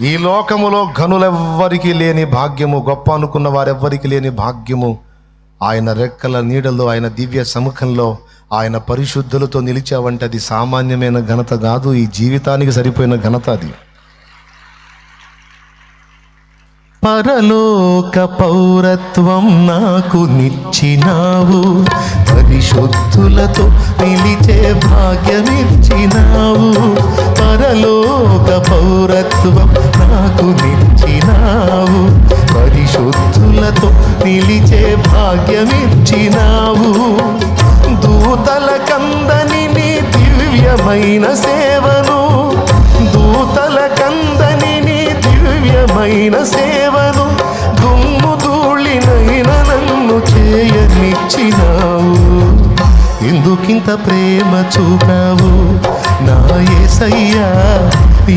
ఈ లోకములో ఘనులెవ్వరికి లేని భాగ్యము, గొప్ప అనుకున్న వారెవ్వరికి లేని భాగ్యము ఆయన రెక్కల నీడలో, ఆయన దివ్య సముఖంలో, ఆయన పరిశుద్ధులతో నిలిచావంటే అది సామాన్యమైన ఘనత కాదు. ఈ జీవితానికి సరిపోయిన ఘనత అది. పరలోక పౌరత్వం నాకు నిచ్చినావు, పరిశుద్ధులతో నిలిచే భాగ్యమిచ్చినావు. పరలోక పౌరత్వం నాకు నిచ్చినావు, పరిశుద్ధులతో నిలిచే భాగ్యమిచ్చినావు. దూతల కందని నీ దివ్యమైన సేవను, దూతల కందని నీ దివ్యమైన సేవను, దుమ్ము ధూళినైన నన్ను చేయనిచ్చినావు. ఎందుకింత ప్రేమ చూపావు నా యేసయ్యా,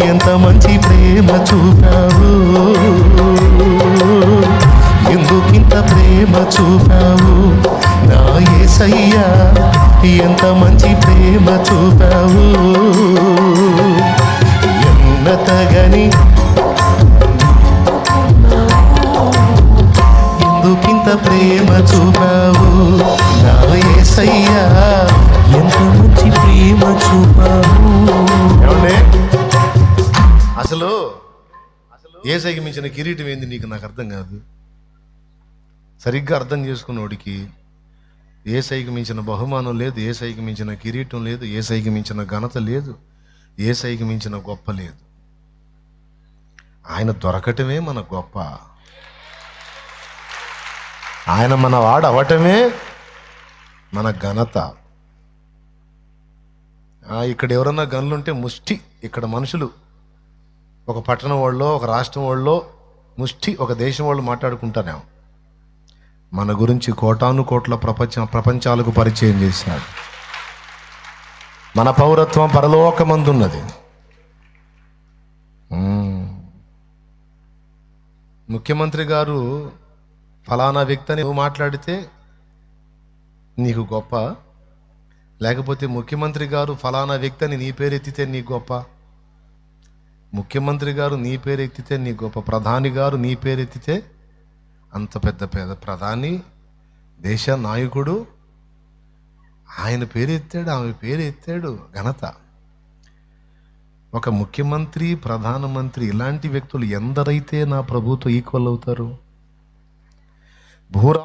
ఎంత మంచి ప్రేమ చూపావు. ఎందుకింత ప్రేమ చూపావు నా యేసయ్యా, ఎంత మంచి ప్రేమ చూపావు. ఎన్నతగని ఎందుకింత ప్రేమ చూపావు నా యేసయ్యా, ఎంత మంచి ప్రేమ చూపావు. అసలు యేసయ్యకి మించిన కిరీటం ఏంది నీకు? నాకు అర్థం కాదు. సరిగ్గా అర్థం చేసుకున్నోడికి యేసయ్యకి మించిన బహుమానం లేదు, యేసయ్యకి మించిన కిరీటం లేదు, యేసయ్యకి మించిన ఘనత లేదు, యేసయ్యకి మించిన గొప్ప లేదు. ఆయన దొరకటమే మన గొప్ప, ఆయన మన వాడు అవటమే మన ఘనత. ఇక్కడ ఎవరన్నా గనులుంటే ముష్టి, ఇక్కడ మనుషులు ఒక పట్టణం వాళ్ళో, ఒక రాష్ట్రం వాళ్ళో, ముష్టి ఒక దేశం వాళ్ళు మాట్లాడుకుంటారేమో. మన గురించి కోటాను కోట్ల ప్రపంచాలకు పరిచయం చేశాడు. మన పౌరత్వం పరలోకమందున్నది. ముఖ్యమంత్రి గారు ఫలానా వ్యక్తి అని నువ్వు మాట్లాడితే నీకు గొప్ప, లేకపోతే ముఖ్యమంత్రి గారు ఫలానా వ్యక్తి అని నీ పేరు ఎత్తితే నీకు గొప్ప. ముఖ్యమంత్రి గారు నీ పేరు ఎత్తితే నీ గొప్ప, ప్రధాని గారు నీ పేరు ఎత్తితే, అంత పెద్ద ప్రధాని, దేశ నాయకుడు, ఆయన పేరు ఎత్తాడు, ఆమె పేరు ఎత్తాడు, ఘనత. ఒక ముఖ్యమంత్రి, ప్రధానమంత్రి ఇలాంటి వ్యక్తులు ఎందరైతే నా ప్రభుతో ఈక్వల్ అవుతారు? భూరా